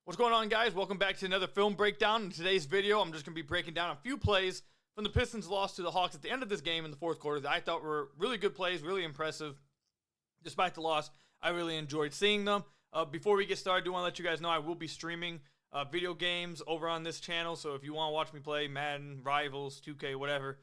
What's going on, guys? Welcome back to another film breakdown. In today's video, I'm just going to be breaking down a few plays from the Pistons' loss to the Hawks at the end of this game in the fourth quarter that I thought were really good plays, really impressive. Despite the loss, I really enjoyed seeing them. Before we get started, I do want to let you guys know I will be streaming video games over on this channel, so if you want to watch me play Madden, Rivals, 2K, whatever,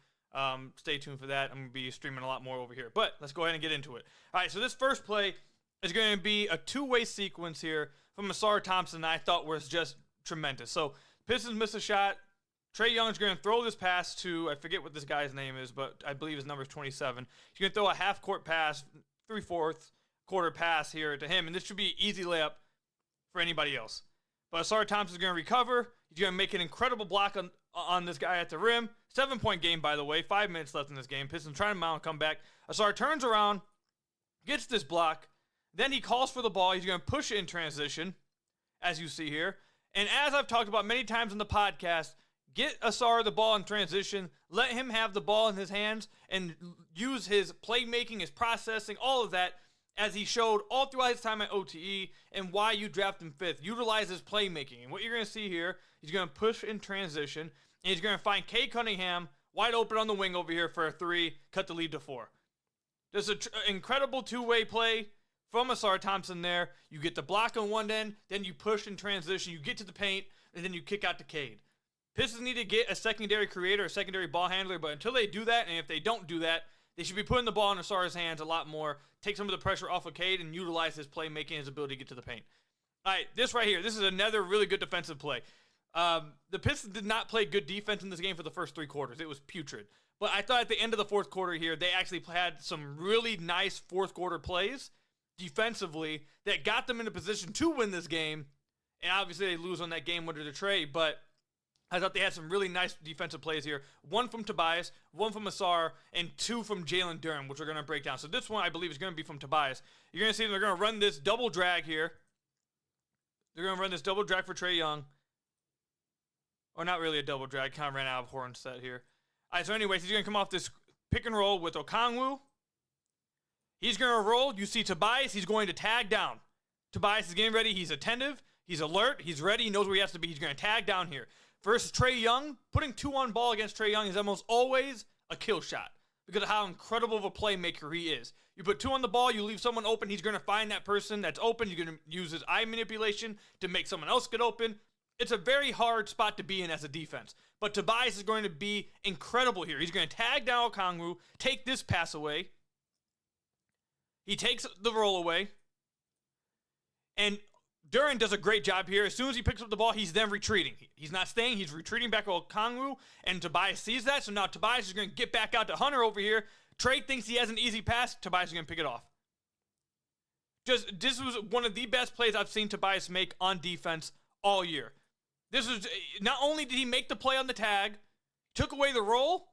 stay tuned for that. I'm going to be streaming a lot more over here. But let's go ahead and get into it. All right, so this first play is going to be a two-way sequence here from Ausar Thompson that I thought was just tremendous. So Pistons miss a shot. Trae Young's going to throw this pass to, I forget what this guy's name is, but I believe his number is 27. He's going to throw a half-court pass, three-fourths quarter pass here to him, and this should be an easy layup for anybody else. But Ausar Thompson's going to recover. He's going to make an incredible block on this guy at the rim. 7-point game, by the way. 5 minutes left in this game. Pistons trying to mount a comeback. Ausar turns around, gets this block. Then he calls for the ball. He's going to push it in transition, as you see here. And as I've talked about many times in the podcast, get Ausar the ball in transition. Let him have the ball in his hands and use his playmaking, his processing, all of that, as he showed all throughout his time at OTE and why you draft him fifth. Utilize his playmaking. And what you're going to see here, he's going to push in transition, and he's going to find Cade Cunningham wide open on the wing over here for a three, cut the lead to 4. There's an incredible two-way play from Ausar Thompson there. You get the block on one end, then you push in transition, you get to the paint, and then you kick out to Cade. Pistons need to get a secondary creator, a secondary ball handler, but until they do that, and if they don't do that, they should be putting the ball in Ausar's hands a lot more, take some of the pressure off of Cade, and utilize his playmaking, his ability to get to the paint. All right, this right here, this is another really good defensive play. The Pistons did not play good defense in this game for the first 3 quarters. It was putrid. But I thought at the end of the fourth quarter here, they actually had some really nice fourth quarter plays defensively that got them in a position to win this game. And obviously they lose on that game winner to Trae, but I thought they had some really nice defensive plays here. 1 from Tobias, 1 from Ausar, and 2 from Jalen Duren, which we're going to break down. So this one I believe is going to be from Tobias. You're going to see they're going to run this double drag here. They're going to run this double drag for Trae Young. Or not really a double drag, kind of ran out of horn set here. All right, so anyways, he's going to come off this pick and roll with Okongwu. He's going to roll. You see Tobias. He's going to tag down. Tobias is getting ready. He's attentive. He's alert. He's ready. He knows where he has to be. He's going to tag down here. Versus Trae Young, putting 2 on ball against Trae Young is almost always a kill shot because of how incredible of a playmaker he is. You put 2 on the ball, you leave someone open. He's going to find that person that's open. You're going to use his eye manipulation to make someone else get open. It's a very hard spot to be in as a defense. But Tobias is going to be incredible here. He's going to tag down Okongwu, take this pass away. He takes the roll away. And Duren does a great job here. As soon as he picks up the ball, he's then retreating. He's not staying. He's retreating back to Okongwu. And Tobias sees that. So now Tobias is going to get back out to Hunter over here. Trae thinks he has an easy pass. Tobias is going to pick it off. This was one of the best plays I've seen Tobias make on defense all year. This was, not only did he make the play on the tag, took away the roll,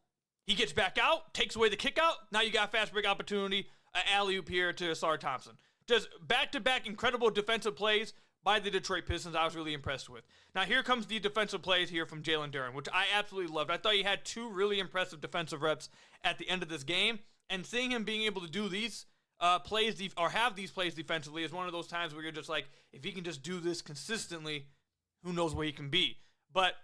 he gets back out, takes away the kick out. Now you got a fast break opportunity, an alley-oop here to Ausar Thompson. Just back-to-back incredible defensive plays by the Detroit Pistons I was really impressed with. Now here comes the defensive plays here from Jalen Duren, which I absolutely loved. I thought he had 2 really impressive defensive reps at the end of this game, and seeing him being able to do these plays or have these plays defensively is one of those times where you're just like, if he can just do this consistently, who knows where he can be. But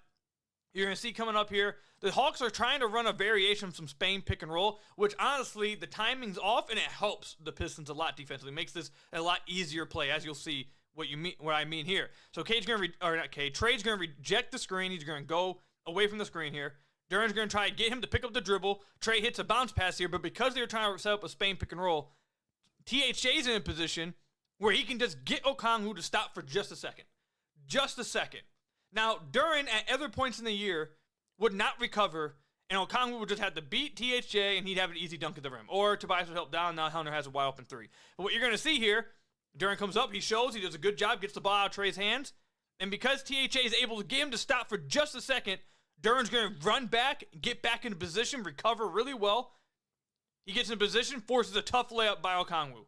you're going to see coming up here, the Hawks are trying to run a variation from Spain pick and roll, which honestly, the timing's off, and it helps the Pistons a lot defensively. It makes this a lot easier play, as you'll see what I mean here. So Trae's going to reject the screen. He's going to go away from the screen here. Duren's going to try to get him to pick up the dribble. Trae hits a bounce pass here, but because they were trying to set up a Spain pick and roll, THJ's in a position where he can just get Okongwu to stop for just a second. Just a second. Now, Duren, at other points in the year, would not recover, and Okongwu would just have to beat THJ, and he'd have an easy dunk at the rim. Or Tobias would help down, now Hunter has a wide open 3. But what you're going to see here, Duren comes up, he shows, he does a good job, gets the ball out of Trae's hands, and because THJ is able to get him to stop for just a second, Duren's going to run back, get back into position, recover really well. He gets in position, forces a tough layup by Okongwu.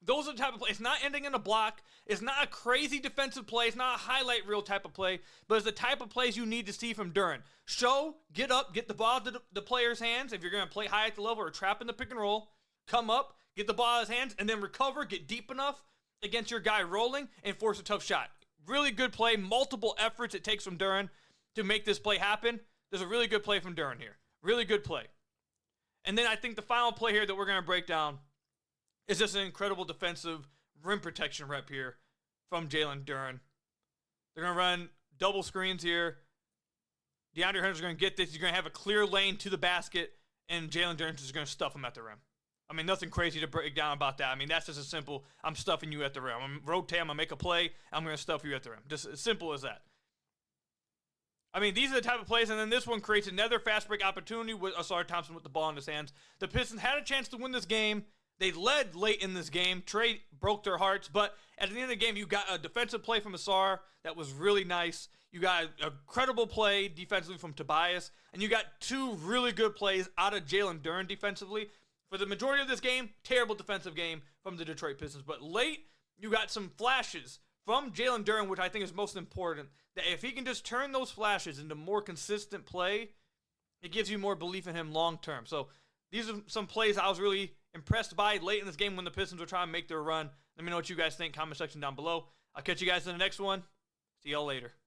Those are the type of plays. It's not ending in a block. It's not a crazy defensive play. It's not a highlight reel type of play. But it's the type of plays you need to see from Duren. Show, get up, get the ball to the player's hands. If you're going to play high at the level or trap in the pick and roll, come up, get the ball out of his hands, and then recover, get deep enough against your guy rolling, and force a tough shot. really good play, multiple efforts it takes from Duren to make this play happen. There's a really good play from Duren here. Really good play. And then I think the final play here that we're going to break down is just an incredible defensive rim protection rep here from Jalen Duren. They're going to run double screens here. DeAndre Hunter's going to get this. He's going to have a clear lane to the basket, and Jalen Duren's just going to stuff him at the rim. I mean, nothing crazy to break down about that. I mean, that's just as simple. I'm stuffing you at the rim. I'm going to rotate. I'm going to make a play. I'm going to stuff you at the rim. Just as simple as that. I mean, these are the type of plays, and then this one creates another fast break opportunity with Ausar Thompson with the ball in his hands. The Pistons had a chance to win this game. They led late in this game. Trey broke their hearts, but at the end of the game, you got a defensive play from Ausar that was really nice. You got a credible play defensively from Tobias, and you got two really good plays out of Jalen Duren defensively. For the majority of this game, terrible defensive game from the Detroit Pistons. But late, you got some flashes from Jalen Duren, which I think is most important. That if he can just turn those flashes into more consistent play, it gives you more belief in him long term. So these are some plays I was really impressed by late in this game when the Pistons were trying to make their run. Let me know what you guys think. Comment section down below. I'll catch you guys in the next one. See y'all later.